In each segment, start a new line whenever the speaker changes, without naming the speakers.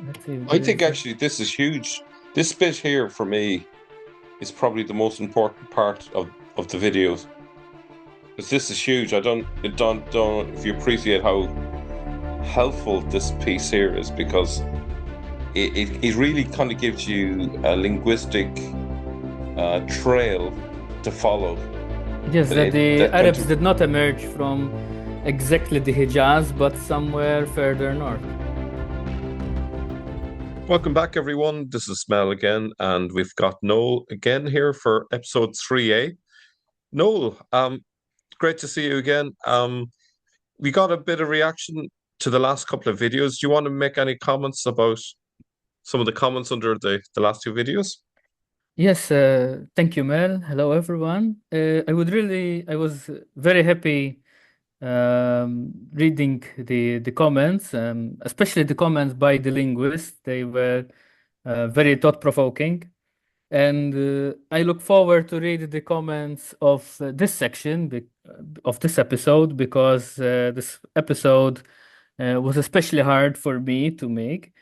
Let's see if
I
there
think
is.
actually this is huge. This bit here for me is probably the most important part of the videos. Because this is huge. I don't if you appreciate how helpful this piece here is because it really kind of gives you a linguistic trail to follow.
Yes,
But
that the
that kind
Arabs
of
did not emerge from exactly the Hijaz, but somewhere further north.
welcome back, everyone. This is Mel again, and we've got Noel again here for episode 3A. Noel, great to see you again. We got a bit of reaction to the last couple of videos. Do you want to make any comments about some of the comments under the last two videos?
Yes, thank you, Mel. Hello, everyone. I was very happy reading the comments, especially the comments by the linguists. They were very thought-provoking. And I look forward to read the comments of this section of this episode because this episode was especially hard for me to make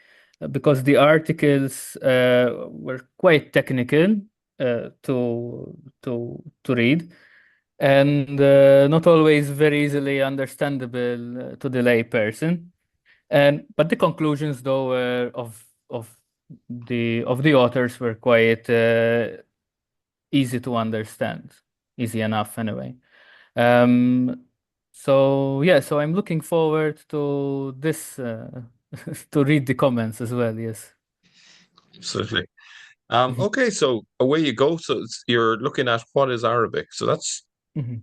because the articles were quite technical to read and not always very easily understandable to the lay person. And but the conclusions, though, were of the authors were quite easy to understand, easy enough anyway. Um, so yeah, so I'm looking forward to this to read the comments as well. Yes.
Absolutely.
Mhm.
Okay, so away you go. So you're looking at what is Arabic. So that's
Mhm.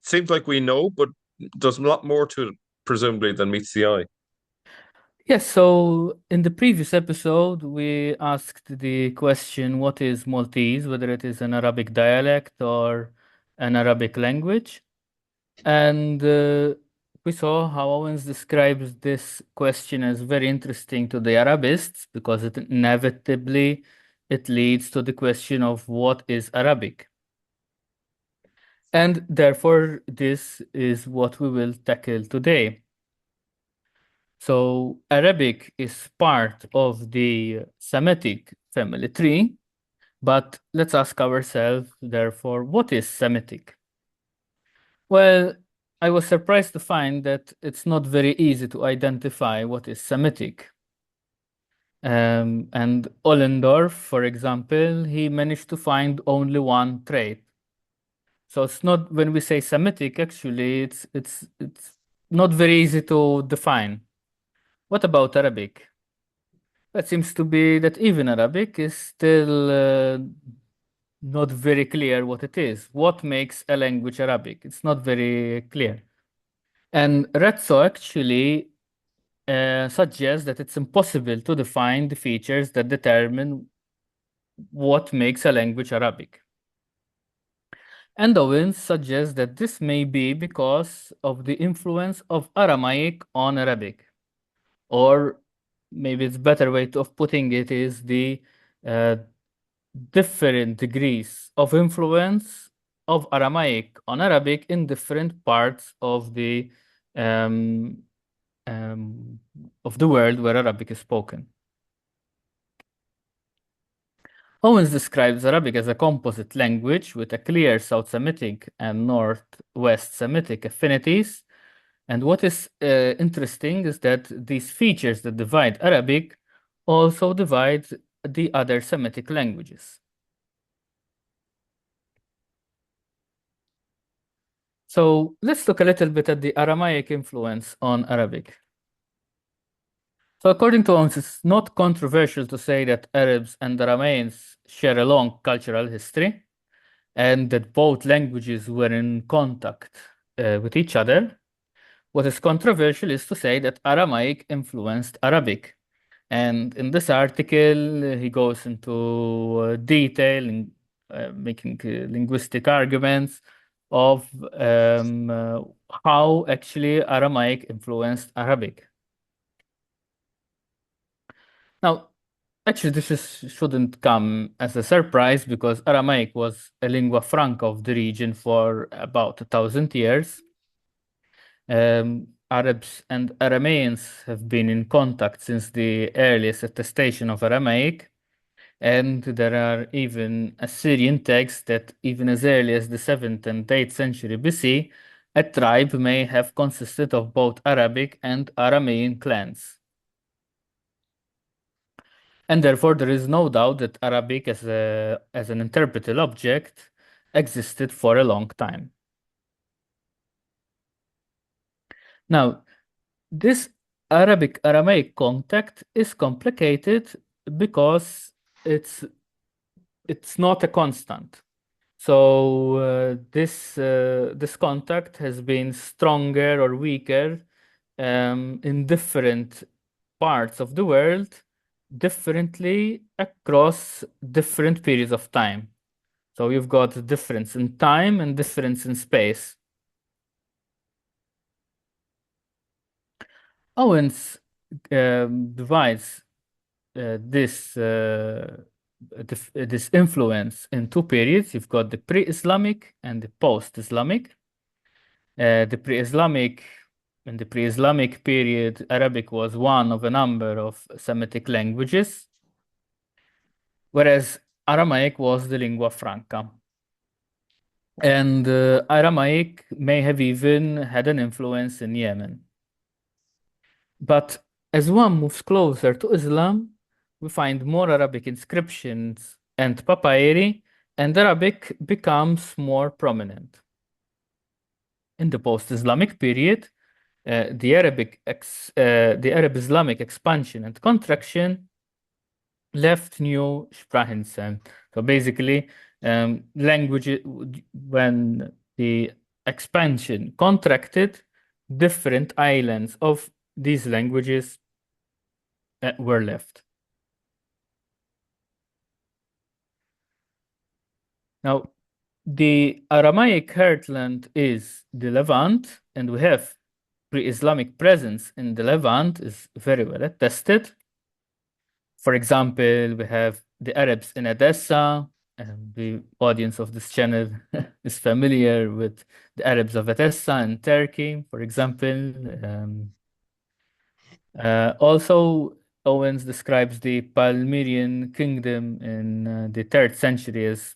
seems like we know, but there's a lot more to it, presumably, than meets the eye.
Yes, so in the previous episode, we asked the question, what is Maltese, whether it is an Arabic dialect or an Arabic language? And we saw how Owens describes this question as very interesting to the Arabists because it inevitably it leads to the question of what is Arabic. And therefore, this is what we will tackle today. So Arabic is part of the Semitic family tree, but let's ask ourselves, therefore, what is Semitic? Well, I was surprised to find that it's not very easy to identify what is Semitic. And Ollendorf, for example, he managed to find only one trait. So it's not when we say Semitic, actually, it's not very easy to define. What about Arabic? It seems to be that even Arabic is still not very clear what it is. What makes a language Arabic? It's not very clear. And Rezzo actually suggests that it's impossible to define the features that determine what makes a language Arabic. And Owens suggests that this may be because of the influence of Aramaic on Arabic, or maybe it's better way of putting it is the uh, different degrees of influence of Aramaic on Arabic in different parts um, of the world where Arabic is spoken. Owens describes Arabic as a composite language with a clear South Semitic and Northwest Semitic affinities. And what is interesting is that these features that divide Arabic also divide the other Semitic languages. So let's look a little bit at the Aramaic influence on Arabic. So according to Owens, it's not controversial to say that Arabs and Aramaeans share a long cultural history and that both languages were in contact with each other. What is controversial is to say that Aramaic influenced Arabic. And in this article, he goes into detail in making linguistic arguments of how actually Aramaic influenced Arabic. Now, actually, shouldn't come as a surprise because Aramaic was a lingua franca of the region for about 1,000 years. Arabs and Arameans have been in contact since the earliest attestation of Aramaic, and there are even Assyrian texts that even as early as the 7th and 8th century BC, a tribe may have consisted of both Arabic and Aramean clans. And therefore, there is no doubt that Arabic as an interpretable object existed for a long time. Now, this Arabic-Aramaic contact is complicated because it's not a constant. So this contact has been stronger or weaker in different parts of the world, differently across different periods of time. So you've got a difference in time and difference in space. Owens divides this influence in two periods. You've got the pre-Islamic and the post-Islamic. In the pre-Islamic period, Arabic was one of a number of Semitic languages, whereas Aramaic was the lingua franca. And Aramaic may have even had an influence in Yemen. But as one moves closer to Islam, we find more Arabic inscriptions and papyri, and Arabic becomes more prominent. In the post-Islamic period, the Arab-Islamic expansion and contraction left new Sprachen. So basically, language, when the expansion contracted, different islands of these languages were left. Now, the Aramaic heartland is the Levant, and we have pre-Islamic presence in the Levant is very well attested. For example, we have the Arabs in Edessa, and the audience of this channel is familiar with the Arabs of Edessa in Turkey, for example. Also, Owens describes the Palmyrian kingdom in the 3rd century as,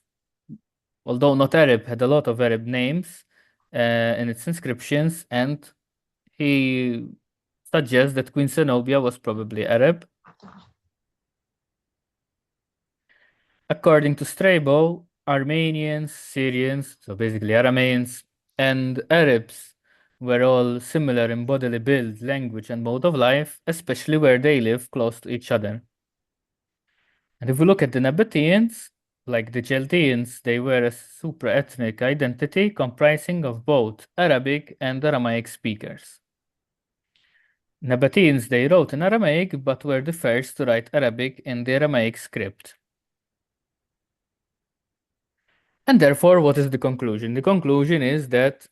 although not Arab, had a lot of Arab names in its inscriptions, and he suggests that Queen Zenobia was probably Arab. According to Strabo, Armenians, Syrians, so basically Arameans, and Arabs were all similar in bodily build, language, and mode of life, especially where they live close to each other. And if we look at the Nabateans, like the Chaldeans, they were a supra-ethnic identity comprising of both Arabic and Aramaic speakers. Nabateans, they wrote in Aramaic, but were the first to write Arabic in the Aramaic script. And therefore, what is the conclusion? The conclusion is that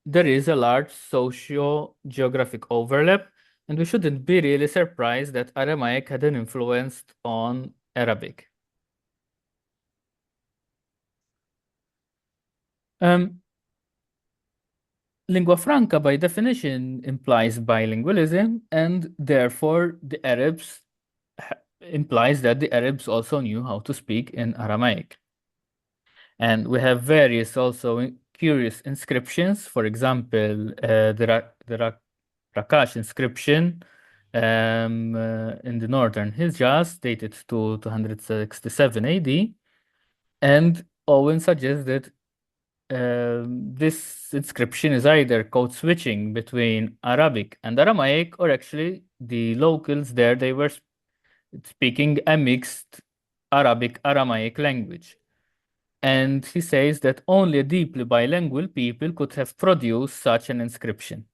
there is a large socio-geographic overlap, and we shouldn't be really surprised that Aramaic had an influence on Arabic. Lingua franca, by definition, implies bilingualism, and therefore the Arabs implies that the Arabs also knew how to speak in Aramaic. And we have various also curious inscriptions. For example, the Rakash inscription in the northern Hijaz, dated to 267 AD. And Owen suggests that this inscription is either code switching between Arabic and Aramaic, or actually the locals there, they were speaking a mixed Arabic-Aramaic language. And he says that only deeply bilingual people could have produced such an inscription.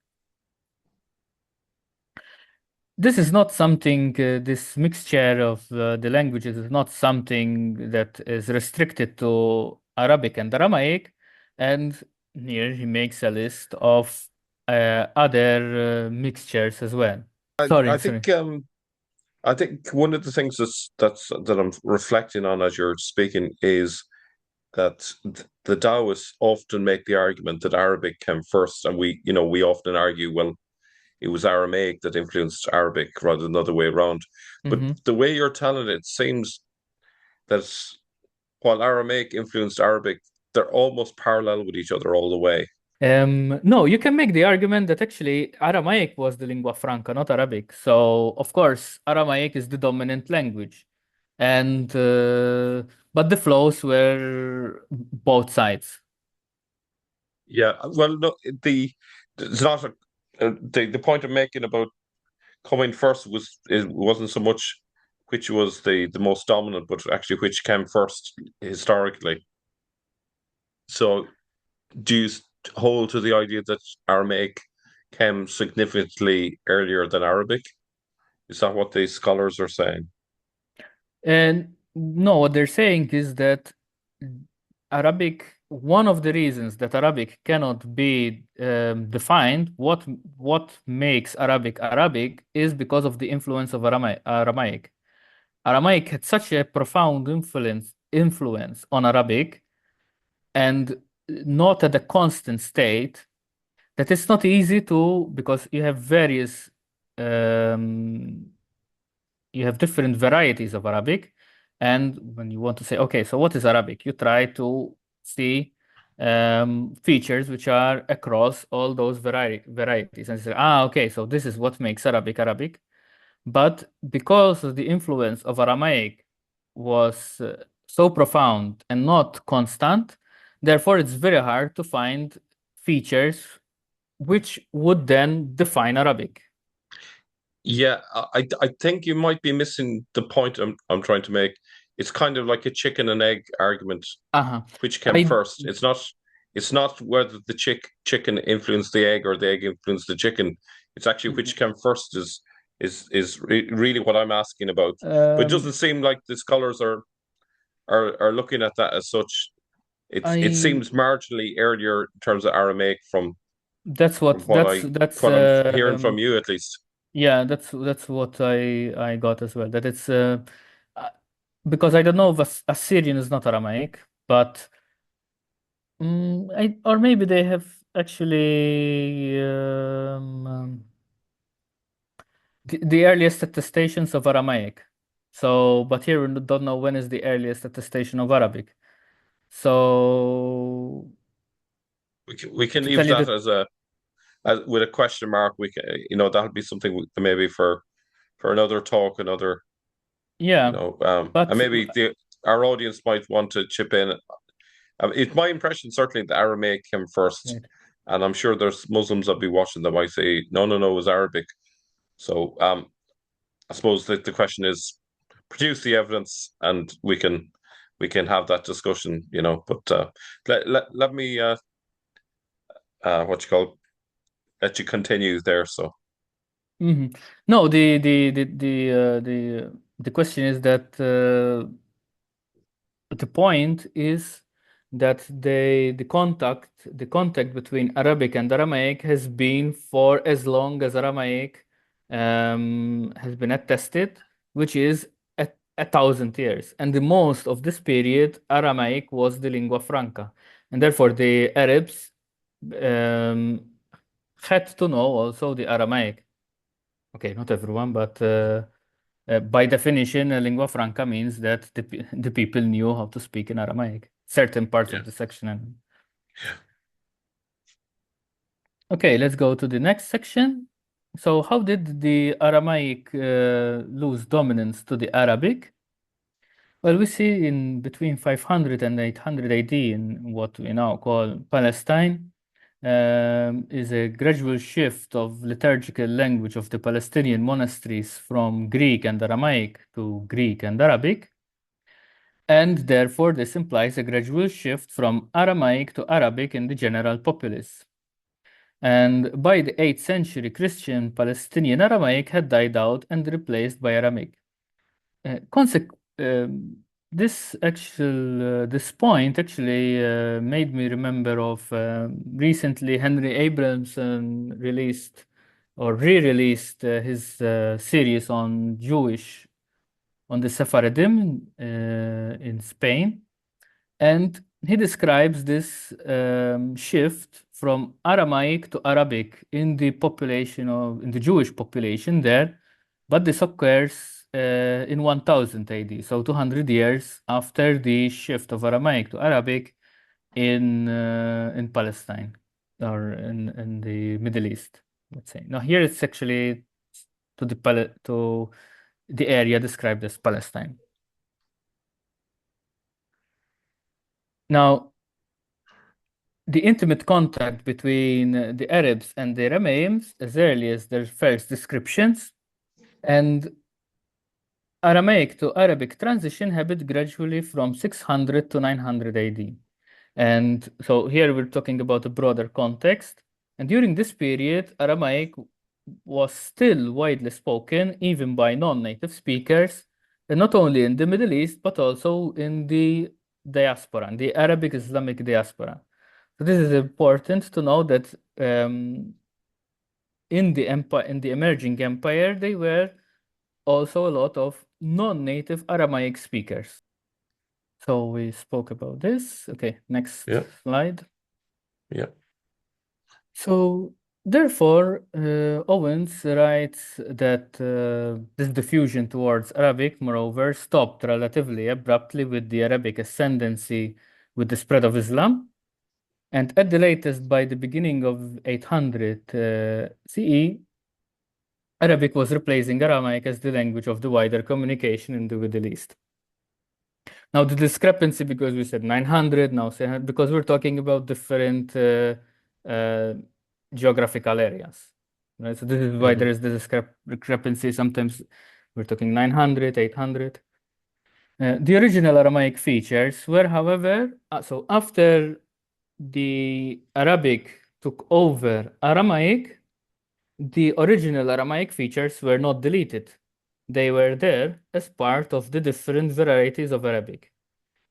This is not something, this mixture of the languages is not something that is restricted to Arabic and Aramaic. And here he makes a list of other mixtures as well.
I think one of the things that I'm reflecting on as you're speaking is that the Taoists often make the argument that Arabic came first, and we often argue, well, it was Aramaic that influenced Arabic rather than the other way around. But
Hmm.
the way you're telling it, it seems that while Aramaic influenced Arabic, they're almost parallel with each other all the way.
No, you can make the argument that actually Aramaic was the lingua franca, not Arabic. So, of course, Aramaic is the dominant language. And but the flows were both sides.
Yeah, well, no, it's not the point I'm making about coming first it wasn't so much which was the most dominant, but actually which came first historically. So, do you hold to the idea that Aramaic came significantly earlier than Arabic? Is that what these scholars are saying?
And no, what they're saying is that Arabic, one of the reasons that Arabic cannot be defined, what makes Arabic Arabic is because of the influence of Aramaic. Aramaic had such a profound influence on Arabic and not at a constant state that it's not easy to because um, you have different varieties of Arabic, and when you want to say, okay, so what is Arabic? You try to see features which are across all those varieties, and say, okay, so this is what makes Arabic Arabic. But because of the influence of Aramaic was so profound and not constant, therefore it's very hard to find features which would then define Arabic.
Yeah, I think you might be missing the point I'm trying to make. It's kind of like a chicken and egg argument.
Uh-huh.
Which came
I
first? It's not whether the chicken influenced the egg or the egg influenced the chicken. It's actually which came first is really what I'm asking about. But it doesn't
um,
seem like the scholars are looking at that as such. It
I
seems marginally earlier in terms of Aramaic
that's
from
what
what
that's
I'm hearing from you at least.
yeah, that's what I got as well. That it's uh, because I don't know if Assyrian is not Aramaic, but or maybe they have actually the earliest attestations of Aramaic. So, but here we don't know when is the earliest attestation of Arabic. So,
We can
to
leave
tell you
that
that,
as with a question mark. We can, that'll be something maybe for another talk,
yeah,
and
but
maybe our audience might want to chip in. It's my impression certainly that Aramaic came first,
right.
and I'm sure there's Muslims that'll be watching that might say, no, no, no, it was Arabic. So I suppose that the question is produce the evidence, and we can have that discussion. But let me what you call let you continue there. So
Mhm. No, the question is that the point is that the contact between Arabic and Aramaic has been for as long as Aramaic has been attested, which is a thousand years. And the most of this period, Aramaic was the lingua franca, and therefore the Arabs um, had to know also the Aramaic. Okay, not everyone, but by definition, a lingua franca means that the people knew how to speak in Aramaic, certain parts
yeah,
of the section. Okay, let's go to the next section. So, how did the Aramaic lose dominance to the Arabic? Well, we see in between 500 and 800 AD in what we now call Palestine, is a gradual shift of liturgical language of the Palestinian monasteries from Greek and Aramaic to Greek and Arabic. And therefore, this implies a gradual shift from Aramaic to Arabic in the general populace. And by the 8th century, Christian Palestinian Aramaic had died out and replaced by Aramaic. Conseq this point actually made me remember of recently Henry Abramson released or re-released his series on the Sephardim in Spain, and he describes this shift from Aramaic to Arabic in the Jewish population there, but this occurs in 1000 AD, so 200 years after the shift of Aramaic to Arabic in Palestine or in the Middle East, let's say. Now here it's actually to the area described as Palestine. Now, the intimate contact between the Arabs and the Aramaeans as early as their first descriptions, and Aramaic to Arabic transition happened gradually from 600 to 900 AD. And so here we're talking about a broader context. And during this period, Aramaic was still widely spoken, even by non-native speakers, and not only in the Middle East, but also in the diaspora, in the Arabic Islamic diaspora. So this is important to know that in the emerging empire, they were also a lot of non-native Aramaic speakers. So we spoke about this. Okay, next slide.
Yeah.
So therefore, Owens writes that this diffusion towards Arabic, moreover, stopped relatively abruptly with the Arabic ascendancy with the spread of Islam. And at the latest, by the beginning of 800 CE, Arabic was replacing Aramaic as the language of the wider communication in the Middle East. Now the discrepancy, because we said 900, now because we're talking about different geographical areas, right? So this is why there is the discrepancy. Sometimes we're talking 900, 800. The original Aramaic features were, however, so after the Arabic took over Aramaic, the original Aramaic features were not deleted. They were there as part of the different varieties of Arabic.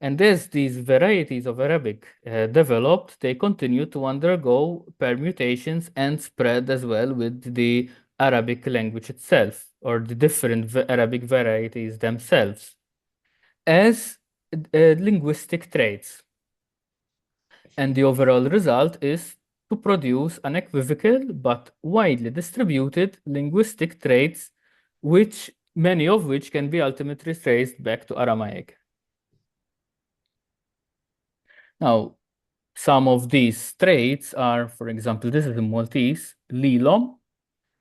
And as these varieties of Arabic developed, they continued to undergo permutations and spread as well with the Arabic language itself, or the different Arabic varieties themselves, as linguistic traits. And the overall result is to produce unequivocal but widely distributed linguistic traits, many of which can be ultimately traced back to Aramaic. Now, some of these traits are, for example, this is a Maltese, lilom,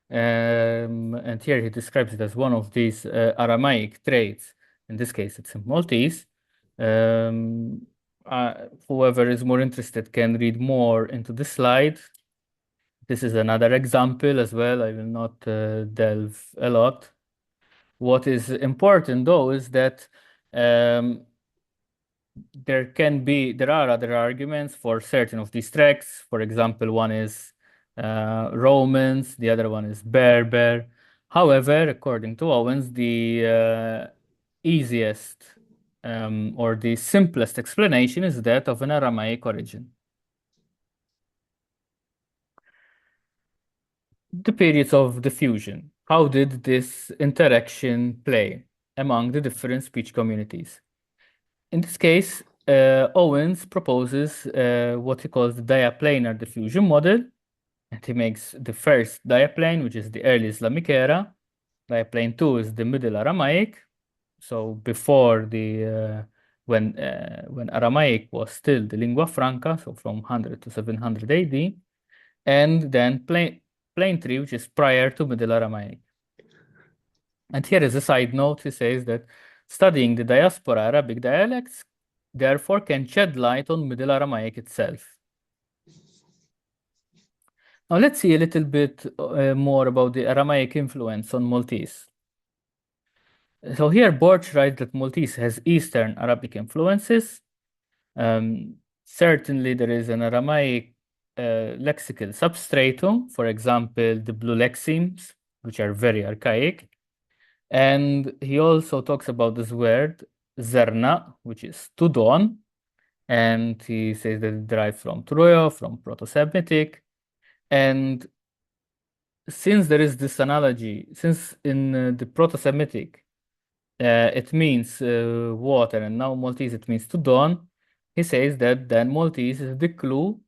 and here he describes it as one of these Aramaic traits. In this case, it's in Maltese. Whoever is more interested can read more into the slide. This is another example as well. I will not delve a lot. What is important though is that there are other arguments for certain of these tracks. For example, one is Romans, the other one is Berber. However, according to Owens, the easiest or the simplest explanation is that of an Aramaic origin. The periods of diffusion. How did this interaction play among the different speech communities? In this case, Owens proposes what he calls the diaplanar diffusion model, and he makes the first diaplane, which is the early Islamic era. Diaplane 2 is the Middle Aramaic, so before when Aramaic was still the lingua franca, so from 100 to 700 AD, and then plane 3, which is prior to Middle Aramaic. And here is a side note. He says that studying the diaspora Arabic dialects, therefore, can shed light on Middle Aramaic itself. Now let's see a little bit more about the Aramaic influence on Maltese. So here Borg writes that Maltese has Eastern Arabic influences. Certainly there is an Aramaic lexical substratum, for example, the blue lexemes, which are very archaic. And he also talks about this word, zerna, which is to dawn. And he says that it derived from Troya, from Proto-Semitic. And since there is this analogy, since in the Proto-Semitic, it means water, and now Maltese, it means to dawn, he says that then Maltese is the clue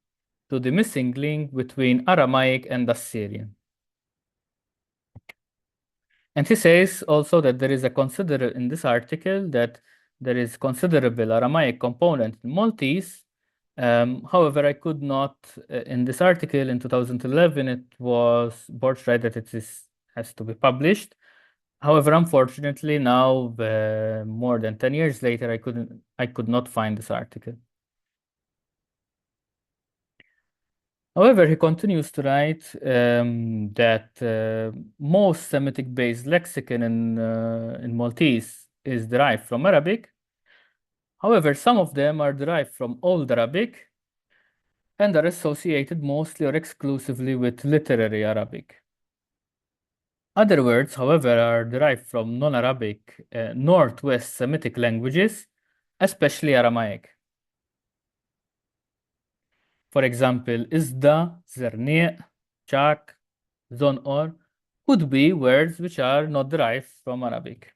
to the missing link between Aramaic and Assyrian. And he says also that there is in this article that there is considerable Aramaic component in Maltese. However, I could not, in this article in 2011, it was Borg that has to be published. However, unfortunately, now more than 10 years later, I could not find this article. However, he continues to write that most Semitic-based lexicon in Maltese is derived from Arabic. However, some of them are derived from Old Arabic and are associated mostly or exclusively with literary Arabic. Other words, however, are derived from non-Arabic Northwest Semitic languages, especially Aramaic. For example, Izda, Zerni', Chak, Zon'or could be words which are not derived from Arabic.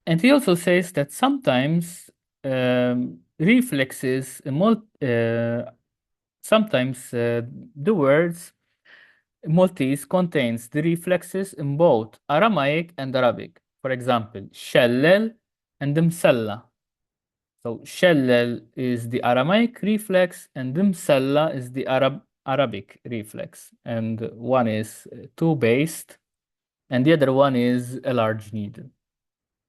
And he also says that sometimes reflexes, sometimes the words Maltese contains the reflexes in both Aramaic and Arabic. For example, shellel and msalla. So shellel is the Aramaic reflex and msalla is the Arabic reflex. And one is two-based and the other one is a large needle.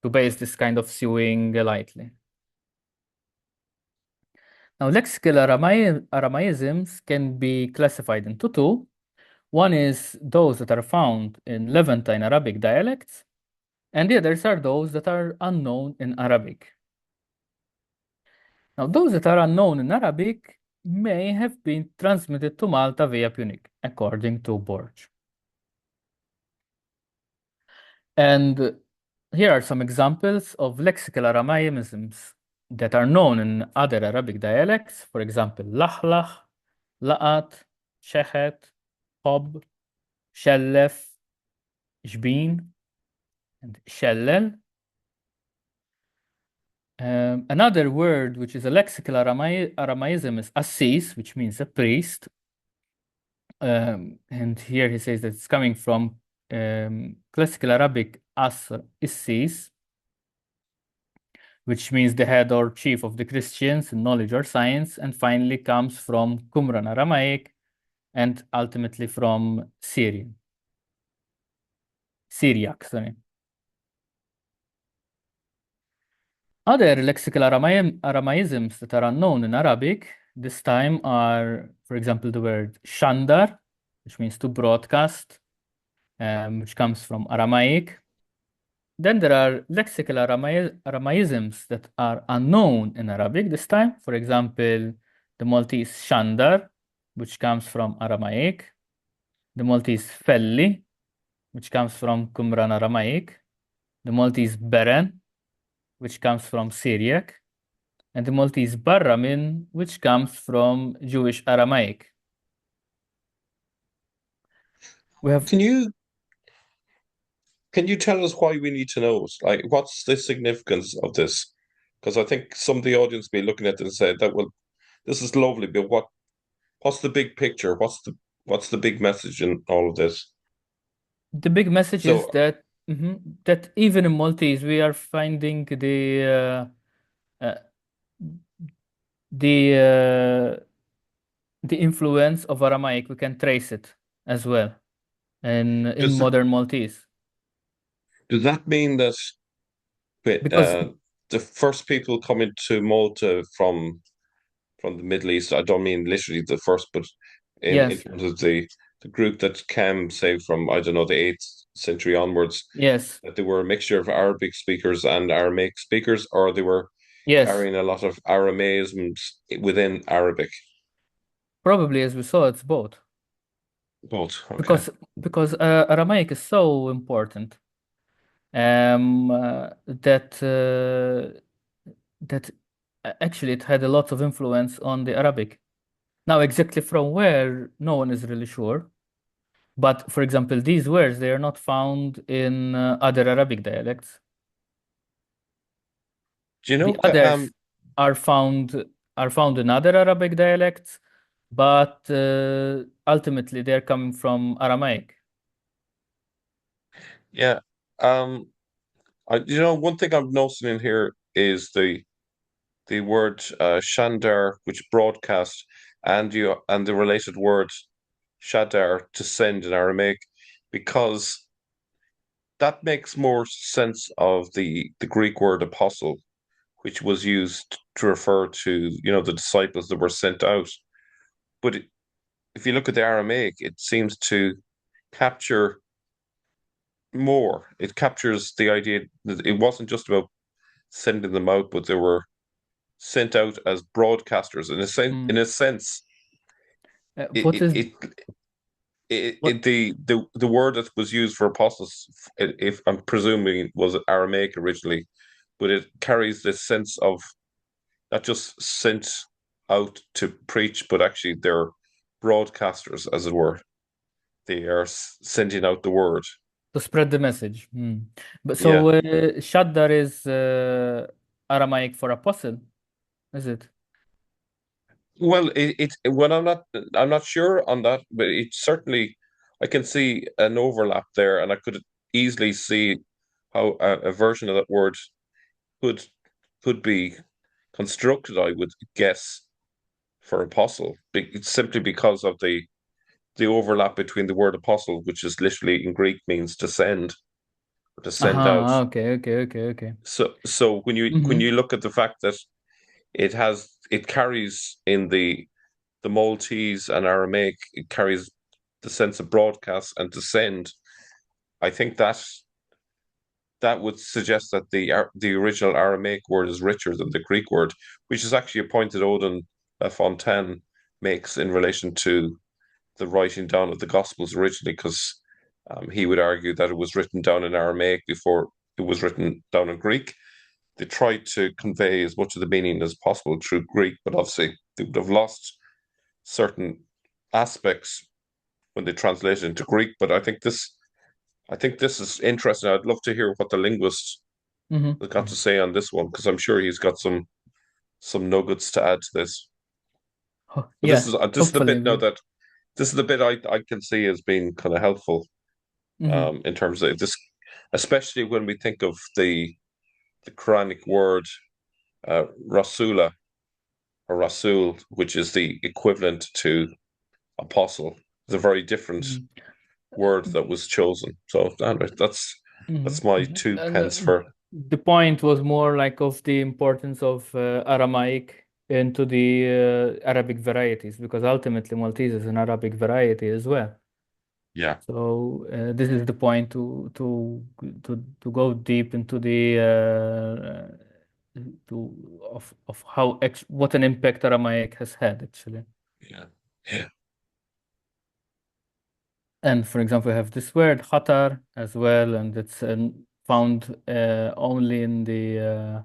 Two-based is this kind of sewing lightly. Now, lexical Aramaisms can be classified into two. One is those that are found in Levantine Arabic dialects, and the others are those that are unknown in Arabic. Now, those that are unknown in Arabic may have been transmitted to Malta via Punic, according to Borg. And here are some examples of lexical Aramaisms that are known in other Arabic dialects. For example, Lahlach, La'at, Shechet, Hob, Shellef, Jbin, and Shellel. Another word which is a lexical Aramaism is Assis, which means a priest. And here he says that it's coming from classical Arabic Asr, Issis, which means the head or chief of the Christians in knowledge or science, and finally comes from Qumran Aramaic, and ultimately from Syriac, sorry. Other lexical Aramaisms that are unknown in Arabic this time are, for example, the word shandar, which means to broadcast, which comes from Aramaic. Then there are lexical Aramaisms that are unknown in Arabic this time. For example, the Maltese shandar, which comes from Aramaic. The Maltese felli, which comes from Qumran Aramaic. The Maltese beren, which comes from Syriac, and the Maltese barramin, which comes from Jewish Aramaic. We have
Can you tell us why we need to know it? Like, what's the significance of this? Because I think some of the audience will be looking at it and say that, well, this is lovely, but what's the big picture? What's the big message in all of this?
the big message is that that even in Maltese we are finding the influence of Aramaic. We can trace it as well in modern Maltese.
Does that mean that
Because
the first people coming to Malta from the Middle East, I don't mean literally the first, but in
yes,
terms of the group that came, say, from, I don't know, the 8th century onwards,
yes,
that they were a mixture of Arabic speakers and Aramaic speakers, or they were
yes,
carrying a lot of Aramaisms within Arabic?
probably as we saw, it's both.
Both, okay.
Because Aramaic is so important that actually it had a lot of influence on the Arabic. Now, exactly from where, no one is really sure. But for example, these words, they are not found in other Arabic dialects.
Do you know
The others, are found in other Arabic dialects, but ultimately they're coming from Aramaic.
Yeah. One thing I'm noticing in here is the word shandar, which broadcast, and the related word shadar, to send in Aramaic, because that makes more sense of the Greek word apostle, which was used to refer to, the disciples that were sent out. But if you look at the Aramaic, it seems to capture more. It captures the idea that it wasn't just about sending them out, but they were sent out as broadcasters. In a sense, it,
What
it,
is
it, it,
what?
it the word that was used for apostles, if I'm presuming, was Aramaic originally, but it carries this sense of not just sent out to preach, but actually they're broadcasters, as it were. They are sending out the word.
To spread the message. But
Yeah.
so Shaddar is Aramaic for apostle, is it?
Well, when I'm not sure on that, but it certainly, I can see an overlap there, and I could easily see how a version of that word could could be constructed, I would guess, for apostle. It's simply because of the overlap between the word apostle, which is literally in Greek means to send or to send out.
Okay, okay, okay, okay.
So when
Mm-hmm.
you look at the fact that it carries in the Maltese and Aramaic, it carries the sense of broadcast and to send. I think that would suggest that the original Aramaic word is richer than the Greek word, which is actually a point that Odin Fontaine makes in relation to the writing down of the Gospels originally, because he would argue that it was written down in Aramaic before it was written down in Greek. They tried to convey as much of the meaning as possible through Greek, but obviously they would have lost certain aspects when they translated into Greek. But I think this is interesting. I'd love to hear what the linguist
Mm-hmm.
has got to say on this one, because I'm sure he's got some nuggets to add to this. But
Yeah,
this is the
hopefully
bit now
we.
that this is the bit I can see as being kind of helpful,
Mm-hmm.
in terms of this, especially when we think of the Quranic word rasula or rasul, which is the equivalent to apostle. It's a very different word that was chosen. So anyway, that's my two
And
pence for.
the point was more like of the importance of Aramaic into the Arabic varieties, because ultimately Maltese is an Arabic variety as well.
Yeah.
So this is the point to go deep into the of how what an impact Aramaic has had actually.
Yeah. Yeah.
And for example, we have this word khatar as well, and it's found only in the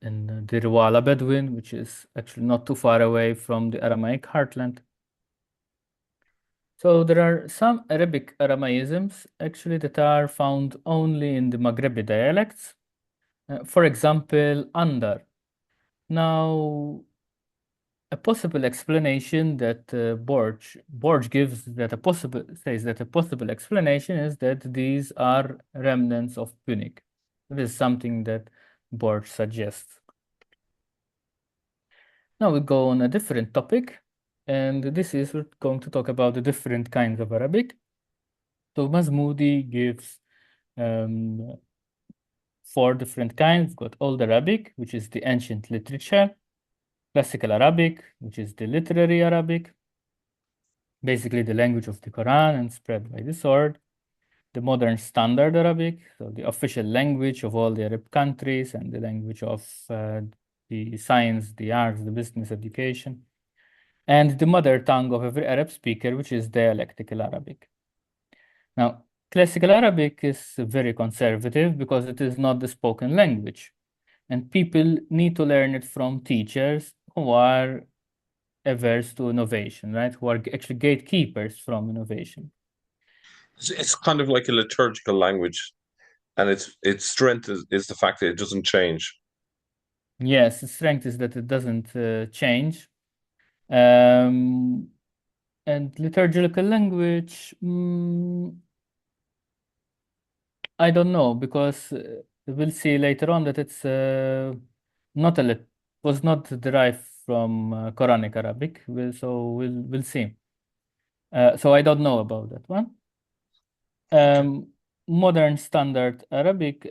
Ruwala Bedouin, which is actually not too far away from the Aramaic heartland. So there are some Arabic Aramaisms actually that are found only in the Maghrebi dialects. For example, andar. Now, a possible explanation that Borg gives that a possible says that a possible explanation is that these are remnants of Punic. This is something that Borg suggests. Now we go on a different topic, and this is we're going to talk about the different kinds of Arabic. So Masmoudi gives um, four different kinds. We've got Old Arabic, which is the ancient literature, Classical Arabic, which is the literary Arabic, basically the language of the Quran and spread by the sword, the modern Standard Arabic, so the official language of all the Arab countries and the language of the science, the arts, the business, education, and the mother tongue of every Arab speaker, which is dialectical Arabic. Now, classical Arabic is very conservative because it is not the spoken language, and people need to learn it from teachers who are averse to innovation, right? Who are actually gatekeepers from innovation.
It's kind of like a liturgical language, and its strength is the fact that it doesn't change.
Yes, the strength is that it doesn't change. And liturgical language, I don't know, because we'll see later on that it's not a was not derived from Quranic Arabic. So we'll see. So I don't know about that one. Modern Standard Arabic,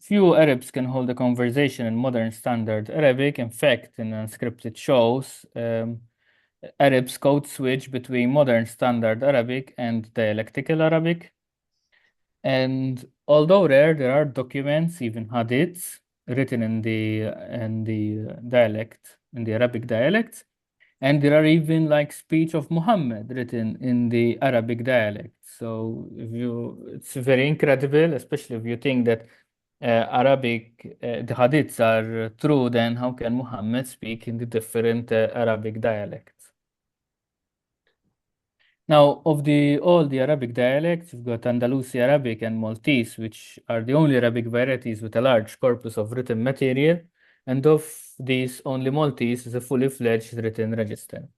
few Arabs can hold a conversation in Modern Standard Arabic. In fact, in unscripted shows, Arabs code switch between Modern Standard Arabic and Dialectical Arabic. And although rare, there are documents, even hadiths, written in the dialect, in the Arabic dialect. And there are even like speech of Muhammad written in the Arabic dialect. So it's very incredible, especially if you think that the hadiths are true, then how can Muhammad speak in the different Arabic dialects? Now, of all the Arabic dialects, you've got Andalusi Arabic and Maltese, which are the only Arabic varieties with a large corpus of written material. And of these, only Maltese is a fully fledged written register.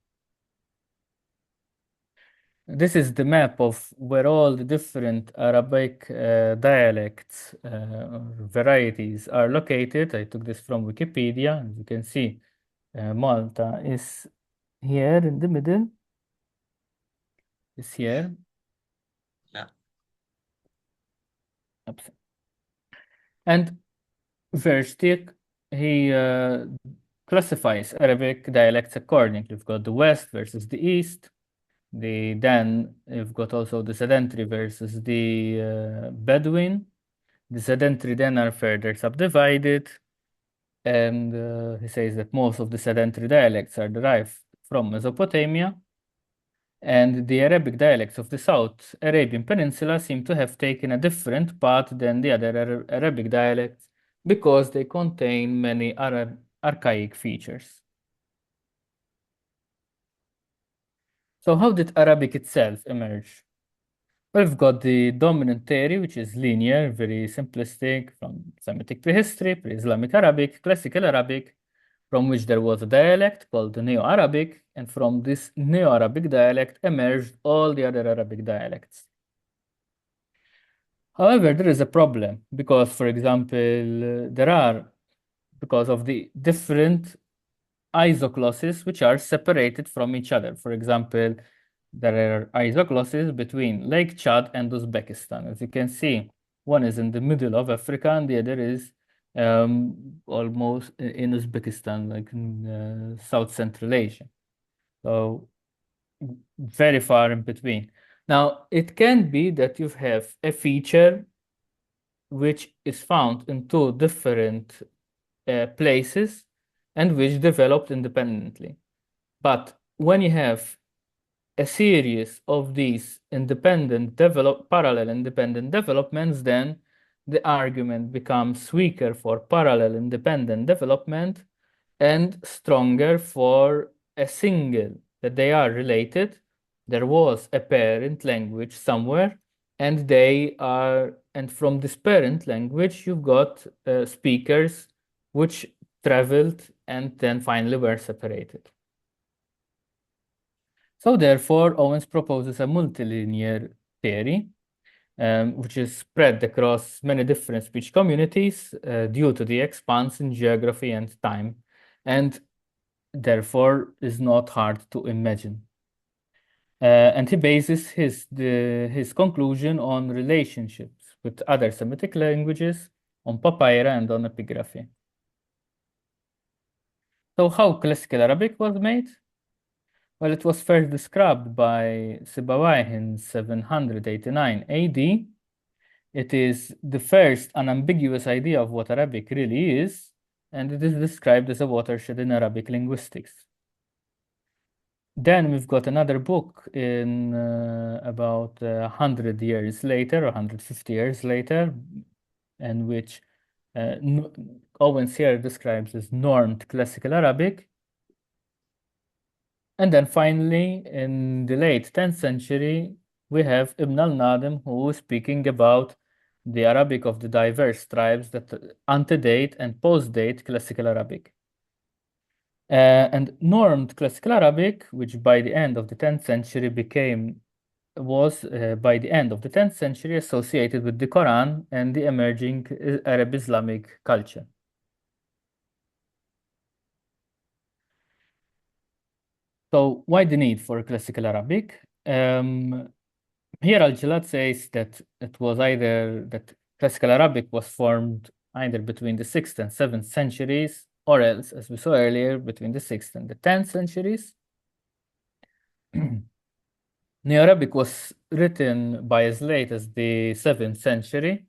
This is the map of where all the different Arabic dialects or varieties are located. I took this from Wikipedia. As you can see, Malta is here in the middle, is here.
Yeah.
Oops. And Versteeg, he classifies Arabic dialects accordingly. We've got the West versus the East. Then you've got also the sedentary versus the Bedouin. The sedentary then are further subdivided, and he says that most of the sedentary dialects are derived from Mesopotamia, and the Arabic dialects of the South Arabian Peninsula seem to have taken a different path than the other Arabic dialects because they contain many archaic features. So how did Arabic itself emerge? Well, we've got the dominant theory, which is linear, very simplistic, from Semitic prehistory, pre-Islamic Arabic, classical Arabic, from which there was a dialect called the Neo-Arabic, and from this Neo-Arabic dialect emerged all the other Arabic dialects. However, there is a problem because, for example, because of the different isoglosses which are separated from each other. For example, there are isoglosses between Lake Chad and Uzbekistan. As you can see, one is in the middle of Africa and the other is almost in Uzbekistan, like in South Central Asia. So very far in between. Now, it can be that you have a feature which is found in two different places and which developed independently. But when you have a series of these parallel independent developments, then the argument becomes weaker for parallel independent development and stronger for a single, that they are related. There was a parent language somewhere, and from this parent language, you've got speakers which traveled and then finally were separated. So therefore, Owens proposes a multilinear theory, which is spread across many different speech communities due to the expanse in geography and time, and therefore is not hard to imagine. And he bases his conclusion on relationships with other Semitic languages, on papyri, and on epigraphy. So how classical Arabic was made? Well, it was first described by Sibawayh in 789 AD. It is the first unambiguous idea of what Arabic really is, and it is described as a watershed in Arabic linguistics. Then we've got another book in about 100 years later, or 150 years later, in which Owens here describes as normed classical Arabic. And then finally, in the late 10th century, we have Ibn al-Nadim, who is speaking about the Arabic of the diverse tribes that antedate and postdate Classical Arabic. And normed Classical Arabic, which by the end of the 10th century was by the end of the 10th century associated with the Quran and the emerging Arab Islamic culture. So why the need for Classical Arabic? Here Al-Jallad says that it was either that Classical Arabic was formed either between the 6th and 7th centuries, or else, as we saw earlier, between the 6th and the 10th centuries. Neo-Arabic was written by as late as the 7th century.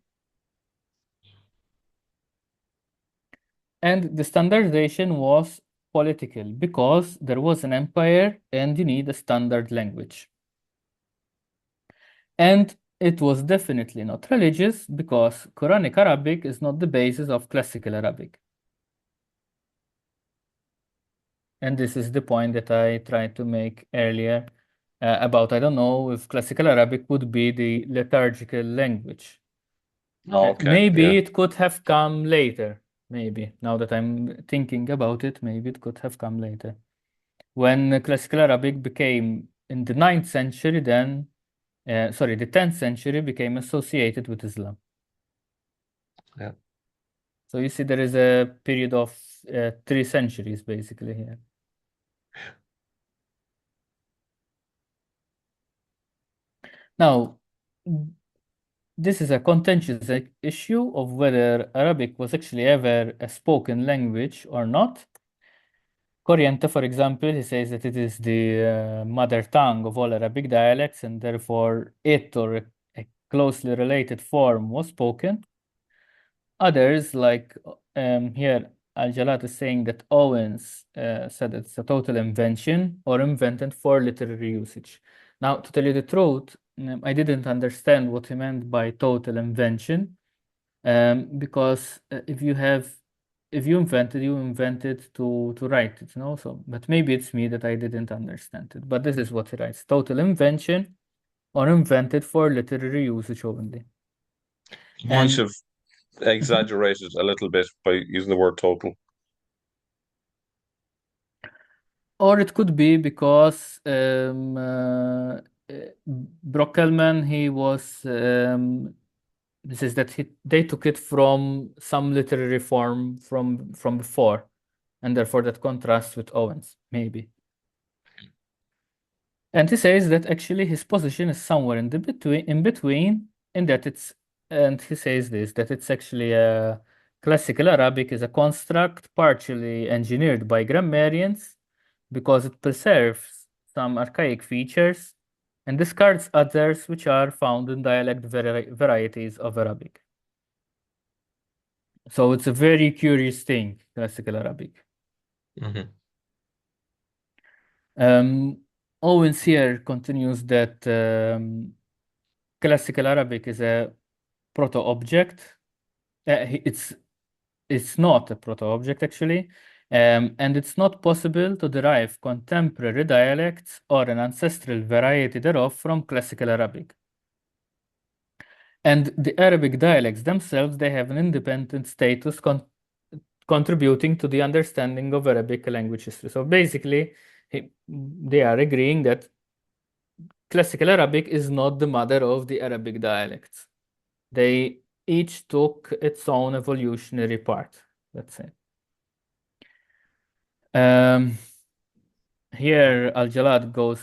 And the standardization was political because there was an empire and you need a standard language. And it was definitely not religious because Quranic Arabic is not the basis of Classical Arabic. And this is the point that I tried to make earlier about, I don't know if Classical Arabic would be the liturgical language.
Okay.
Maybe
Yeah.
it could have come later. Maybe now that I'm thinking about it, maybe it could have come later. When Classical Arabic became in the 9th century, then, the 10th century became associated with Islam.
Yeah.
So you see, there is a period of 3 centuries basically here. Now, this is a contentious issue of whether Arabic was actually ever a spoken language or not. Corriente, for example, he says that it is the mother tongue of all Arabic dialects, and therefore it or a closely related form was spoken. Others, like here, Al-Jallad is saying that Owens said it's a total invention or invented for literary usage. Now, to tell you the truth, I didn't understand what he meant by total invention, because if you invented, you invented to write it, So, but maybe it's me that I didn't understand it. But this is what he writes: total invention or invented for literary usage only.
You might have exaggerated a little bit by using the word total.
Or it could be because Brockelman, he was this is that they took it from some literary form from before, and therefore that contrasts with Owens, maybe. And he says that actually his position is somewhere in between, in that and he says this, that it's actually a Classical Arabic is a construct partially engineered by grammarians because it preserves some archaic features and discards others which are found in dialect varieties of Arabic. So it's a very curious thing, Classical Arabic. Owens here continues that Classical Arabic is a proto-object. It's not a proto-object actually, and it's not possible to derive contemporary dialects or an ancestral variety thereof from Classical Arabic. And the Arabic dialects themselves, they have an independent status contributing to the understanding of Arabic language history. So basically, they are agreeing that Classical Arabic is not the mother of the Arabic dialects. They each took its own evolutionary part, let's say. Here, Al-Jallad goes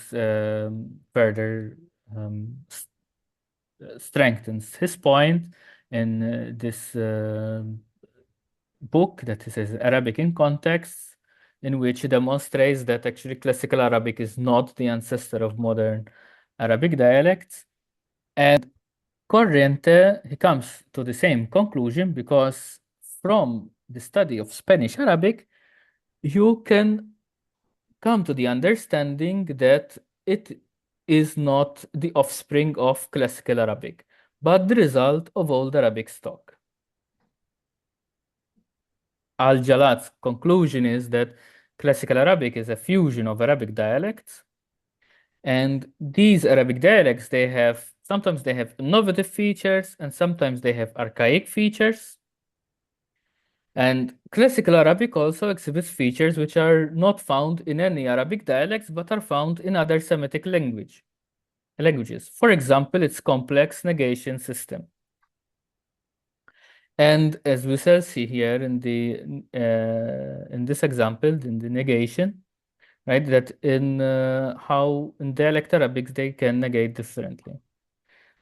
further, strengthens his point in this book that he says Arabic in Context, in which he demonstrates that actually Classical Arabic is not the ancestor of modern Arabic dialects. And Corriente, he comes to the same conclusion because from the study of Spanish Arabic, you can come to the understanding that it is not the offspring of Classical Arabic, but the result of Old Arabic stock. Al-Jallad's conclusion is that Classical Arabic is a fusion of Arabic dialects, and these Arabic dialects, they have Sometimes they have innovative features, and sometimes they have archaic features. And classical Arabic also exhibits features which are not found in any Arabic dialects, but are found in other Semitic languages. For example, its complex negation system. And as we shall see here in this example, in the negation, right, that in how in dialect Arabic they can negate differently.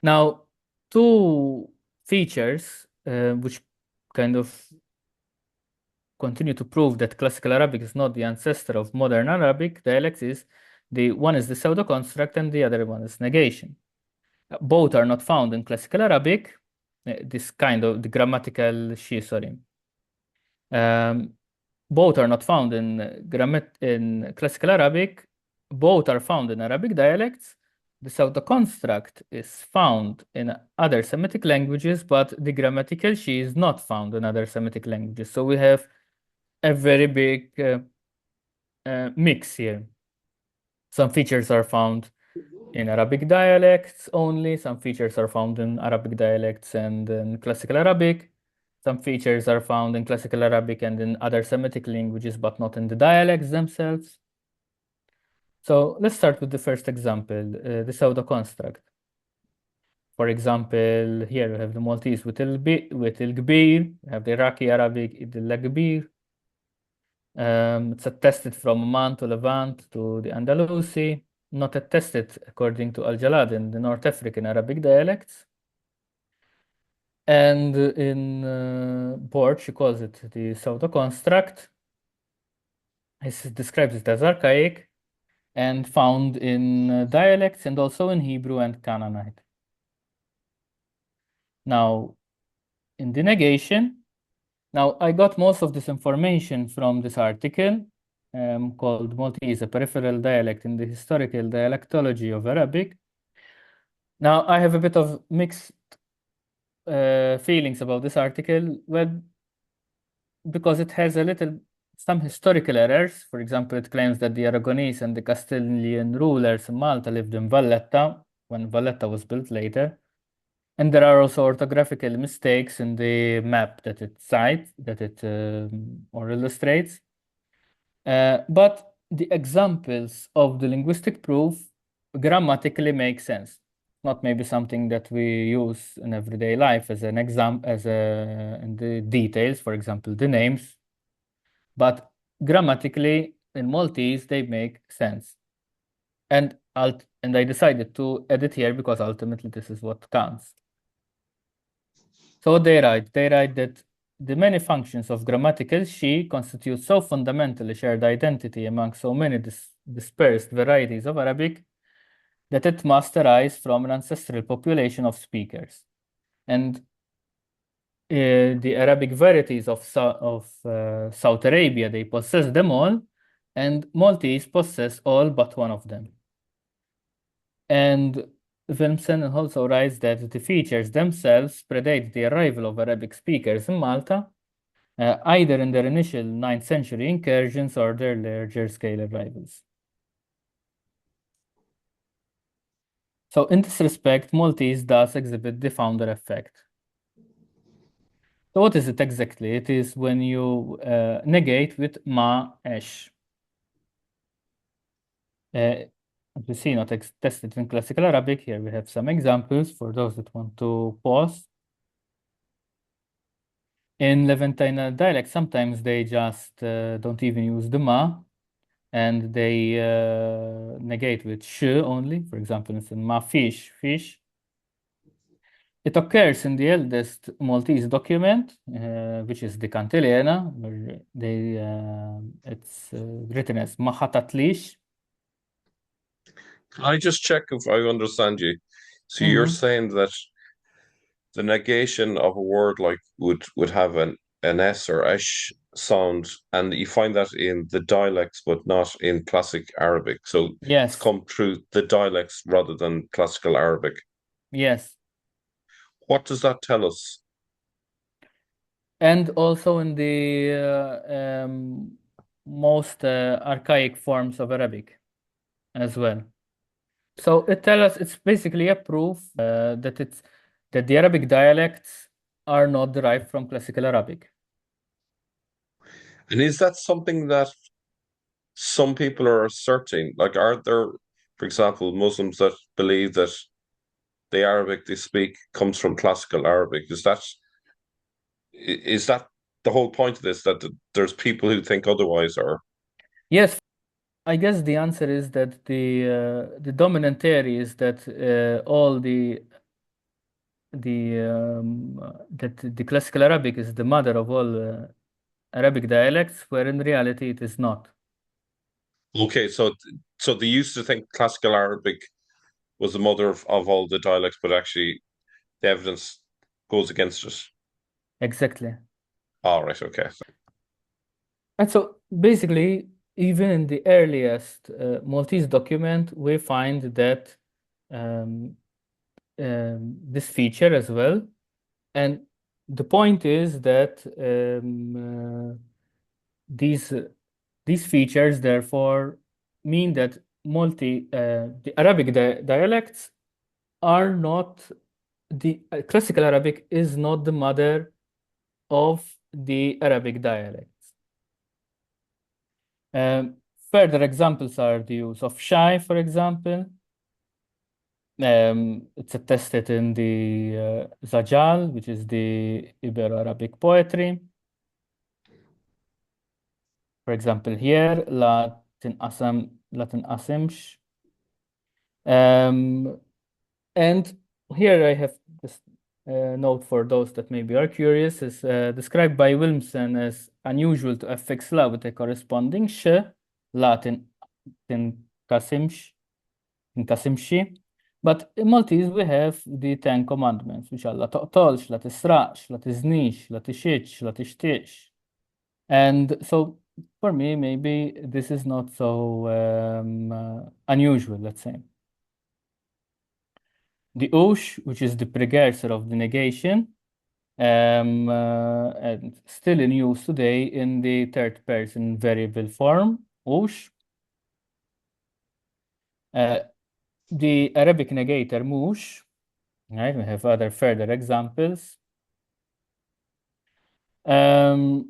Now, two features which kind of continue to prove that classical Arabic is not the ancestor of modern Arabic dialects is the one is the pseudo construct and the other one is negation. Both are not found in classical Arabic. This kind of the grammatical she, sorry. Both are not found in classical Arabic. Both are found in Arabic dialects. The pseudo construct is found in other Semitic languages, but the grammatical she is not found in other Semitic languages. So we have a very big mix here. Some features are found in Arabic dialects only. Some features are found in Arabic dialects and in classical Arabic. Some features are found in classical Arabic and in other Semitic languages, but not in the dialects themselves. So let's start with the first example, the pseudo construct. For example, here we have the Maltese with il-Kbir, we have the Iraqi Arabic, il-Lagbir. It's attested from Oman to Levant to the Andalusi, not attested according to Al-Jallad in the North African Arabic dialects. And in Borg, she calls it the pseudo construct. He describes it as archaic and found in dialects and also in Hebrew and Canaanite. Now, in the negation, now I got most of this information from this article called Maltese, a peripheral dialect in the historical dialectology of Arabic. Now, I have a bit of mixed feelings about this article, well, because it has some historical errors. For example, it claims that the Aragonese and the Castilian rulers in Malta lived in Valletta when Valletta was built later. And there are also orthographical mistakes in the map that it cites, or illustrates. But the examples of the linguistic proof grammatically make sense. Not maybe something that we use in everyday life as an example, in the details, for example, the names. But grammatically, in Maltese, they make sense. And I decided to edit here because ultimately this is what counts. So what they write that the many functions of grammatical she constitute so fundamentally shared identity among so many dispersed varieties of Arabic that it must arise from an ancestral population of speakers. And the Arabic varieties of South Arabia, they possess them all, and Maltese possess all but one of them. And Wilmsen also writes that the features themselves predate the arrival of Arabic speakers in Malta, either in their initial 9th century incursions or their larger scale arrivals. So in this respect, Maltese does exhibit the founder effect. So what is it exactly? It is when you negate with ma-esh. As we see, not tested in classical Arabic. Here we have some examples for those that want to pause. In Levantine dialect, sometimes they just don't even use the ma, and they negate with sh only. For example, it's in ma fish, fish. It occurs in the eldest Maltese document, which is the Cantilena, where it's written as Mahatatlish.
Can I just check if I understand you? So you're saying that the negation of a word like would have an S or esh sound, and you find that in the dialects, but not in classic Arabic. So
Yes.
it's come through the dialects rather than classical Arabic.
Yes.
What does that tell us?
And also in the most archaic forms of Arabic as well. So it tells us it's basically a proof that the Arabic dialects are not derived from Classical Arabic.
And is that something that some people are asserting? Like, are there, for example, Muslims that believe that the Arabic they speak comes from Classical Arabic? Is that the whole point of this, that there's people who think otherwise, or
Yes, I guess the answer is that the dominant theory is that all that the Classical Arabic is the mother of all Arabic dialects, where in reality it is not.
okay, so they used to think Classical Arabic was the mother of all the dialects, but actually the evidence goes against it.
Exactly.
All right, okay.
And so basically, even in the earliest Maltese document, we find that um, this feature as well. And the point is that these these features therefore mean that the Arabic dialects are not the Classical Arabic is not the mother of the Arabic dialects. Um, Further examples are the use of shy, for example. It's attested in the Zajal, which is the Ibero-Arabic poetry. For example, here, Latin Asimsh. And here I have this note for those that maybe are curious, is described by Wilmsen as unusual to affix la with a corresponding sh, Latin in Kasimsh, in Kasimshi. But in Maltese, we have the Ten Commandments, which are la toqtolx, la tisraqx, la tiznix, la tixitx, la tixtiex. And so for me, maybe this is not so unusual, let's say. The osh, which is the precursor of the negation, and still in use today in the third person variable form, osh. The Arabic negator, mush. Right, we have other further examples. And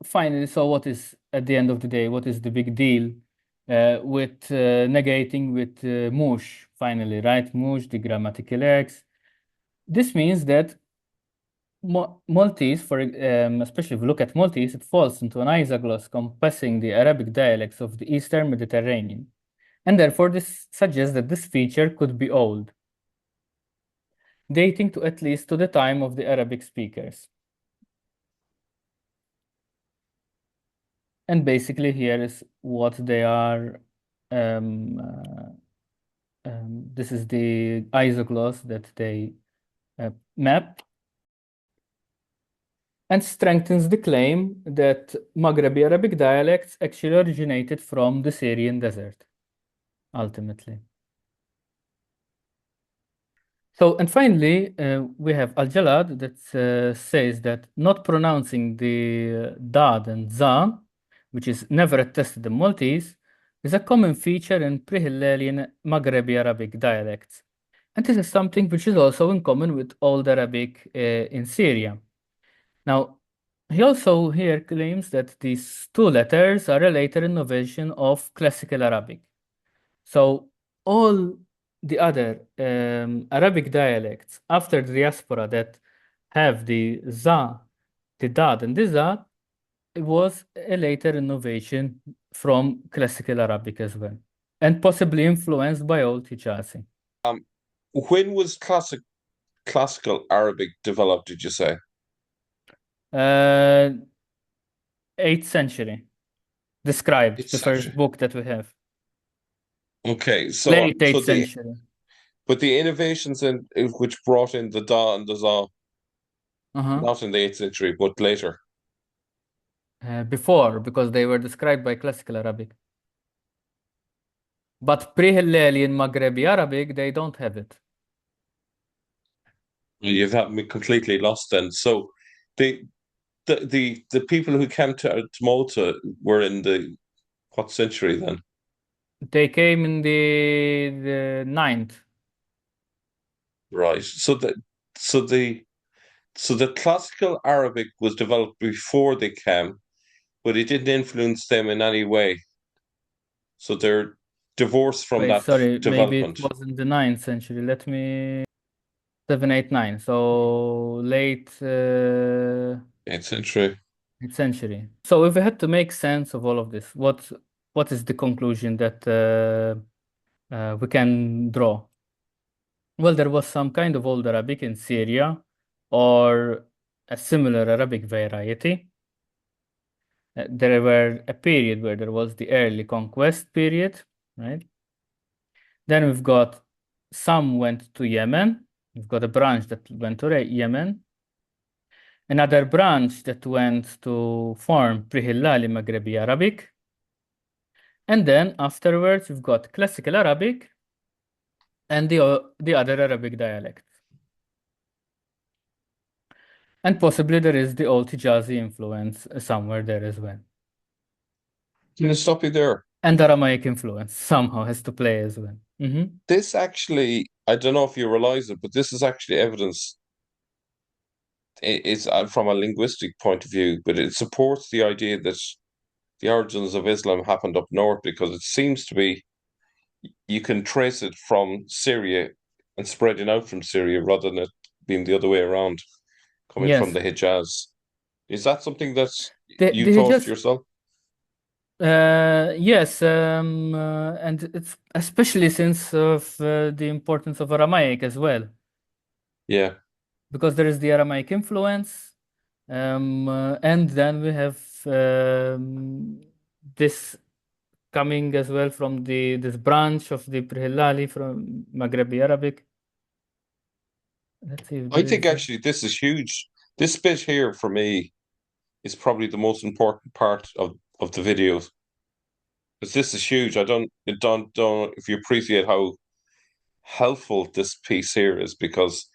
finally, so what is, at the end of the day, what is the big deal with negating with mush, finally, right? Mush, the grammatical X. This means that Maltese, especially if we look at Maltese, it falls into an isogloss compassing the Arabic dialects of the Eastern Mediterranean. And therefore, this suggests that this feature could be old, dating to at least to the time of the Arabic speakers. And basically here is what they are, this is the isogloss that they map, and strengthens the claim that Maghrebi Arabic dialects actually originated from the Syrian desert, ultimately. So, and finally, we have Al-Jallad that says that not pronouncing the dad and za, which is never attested in Maltese, is a common feature in pre-Hilalian Maghrebi Arabic dialects. And this is something which is also in common with Old Arabic in Syria. Now, he also here claims that these two letters are a later innovation of Classical Arabic. So all the other Arabic dialects after the diaspora that have the za, the dad, and the za, it was a later innovation from Classical Arabic as well, and possibly influenced by Old Hijazi.
When was classical Arabic developed, did you say?
8th century, described,
It's
the first
century.
book that we have.
Okay,
Late 8th century.
but the innovations in which brought in the da and the za, not in the 8th century, but later.
Before, because they were described by Classical Arabic. But pre-Hilalian Maghrebi Arabic, they don't have it.
You've had me completely lost then. So the people who came to Malta were in the what century then?
They came in the ninth.
Right. So the classical Arabic was developed before they came, but it didn't influence them in any way. So they're divorced from
Wait,
that
sorry, maybe it
development.
was in the ninth century. Let me 789. So late
8th century.
8th century. So if we had to make sense of all of this, what is the conclusion that we can draw? Well, there was some kind of old Arabic in Syria or a similar Arabic variety. There were a period where there was the early conquest period, right? Then we've got some went to Yemen. We've got a branch that went to Yemen. Another branch that went to form pre-Hilalian Maghrebi Arabic. And then afterwards, we've got classical Arabic and the other Arabic dialects. And possibly there is the old Hijazi influence somewhere there as well.
Can I stop you there?
And Aramaic influence somehow has to play as well.
This actually, I don't know if you realize it, but this is actually evidence. It's from a linguistic point of view, but it supports the idea that the origins of Islam happened up north because it seems to be you can trace it from Syria and spreading out from Syria rather than it being the other way around, coming from
Yes.
the Hijaz. Is that something that you
The
thought
Hijaz,
yourself?
yes, and it's especially since of the importance of Aramaic as well,
Yeah.
because there is the Aramaic influence, and then we have this coming as well from this branch of the Pre-Hilali from Maghrebi Arabic. Let's see if
I
there
think
is.
actually this is huge. This bit here for me is probably the most important part of the videos. Because this is huge. I don't if you appreciate how helpful this piece here is because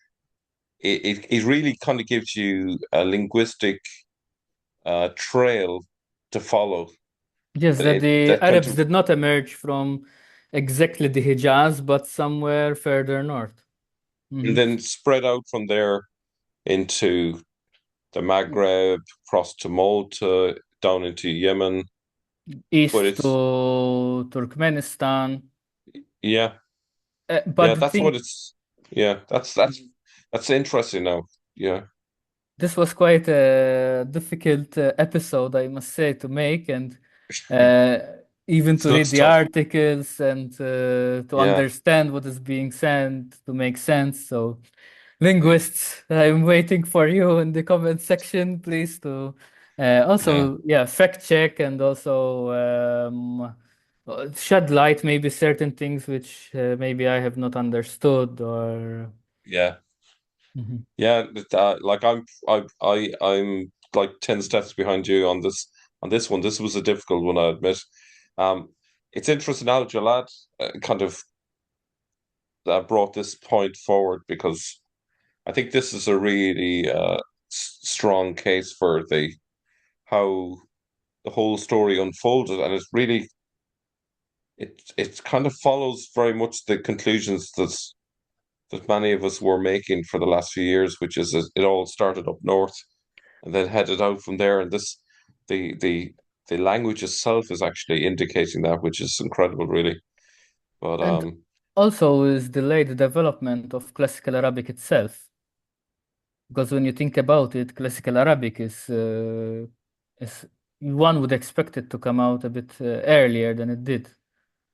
it really kind of gives you a linguistic trail to follow.
Yes, that the
That kind
Arabs
of
did not emerge from exactly the Hijaz, but somewhere further north.
and then spread out from there into the Maghreb, across to Malta, down into Yemen. But
East
it's
to Turkmenistan.
yeah,
But
yeah,
the
that's what
thing,
it's yeah, that's interesting now. Yeah.
this was quite a difficult episode, I must say, to make, and uh, even
It's
to read
that's
the
tough.
articles and to
Yeah,
understand what is being said to make sense. So, linguists, I'm waiting for you in the comment section, please, to
yeah,
also, yeah, fact check and also shed light maybe certain things which maybe I have not understood or.
yeah.
Mhm.
Yeah, like I'm like 10 steps behind you on this one. This was a difficult one, I admit. Um, it's interesting. Al-Jallad kind of brought this point forward because I think this is a really strong case for the how the whole story unfolded, and it kind of follows very much the conclusions that many of us were making for the last few years, which is it all started up north and then headed out from there. And this, the the the language itself is actually indicating that, which is incredible, really. But
And also is delayed development of classical Arabic itself. Because when you think about it, classical Arabic is one would expect it to come out a bit earlier than it did,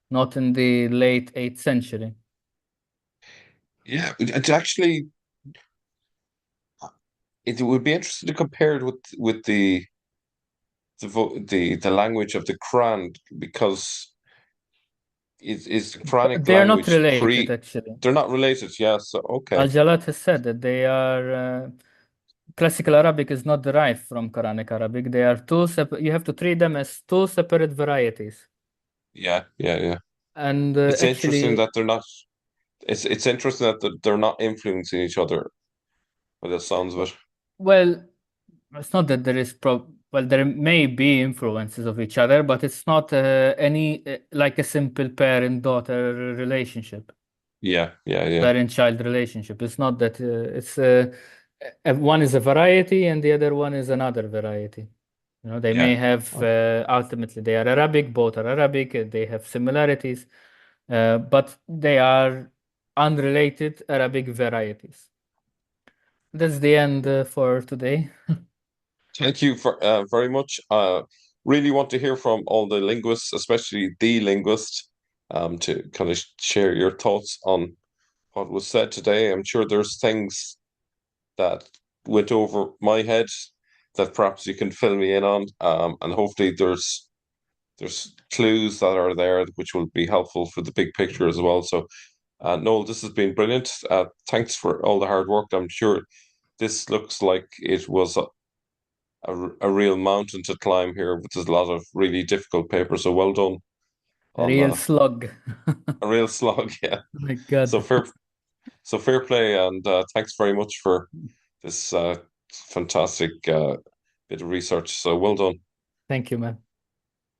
not in the late 8th century.
yeah, it's actually it would be interesting to compare it with the language of the Quran because is Quranic
They are not
language
related,
pre.
actually.
They're not related, yeah. So okay,
Al-Jallad has said that they are classical Arabic is not derived from Quranic Arabic. They are two separate. You have to treat them as two separate varieties.
yeah, yeah, yeah.
And
It's interesting
actually,
that they're not. It's interesting that they're not influencing each other by the sounds of it.
well, it's not that there is Well, there may be influences of each other, but it's not any like a simple parent-daughter relationship,
yeah.
parent-child relationship. It's not that one is a variety and the other one is another variety. You know, they
Yeah.
may have ultimately they are Arabic, both are Arabic, they have similarities, but they are unrelated Arabic varieties. That's the end for today.
Thank you for very much. Really want to hear from all the linguists, especially the linguist, to kind of share your thoughts on what was said today. I'm sure there's things that went over my head that perhaps you can fill me in on, and hopefully there's clues that are there which will be helpful for the big picture as well. So, Noel, this has been brilliant. Thanks for all the hard work. I'm sure this looks like it was a real mountain to climb here, but there's a lot of really difficult papers. So well done on
Real slug.
a real slog. Yeah.
Oh my
So
God.
fair play, and thanks very much for this fantastic bit of research. So well done.
Thank you, man.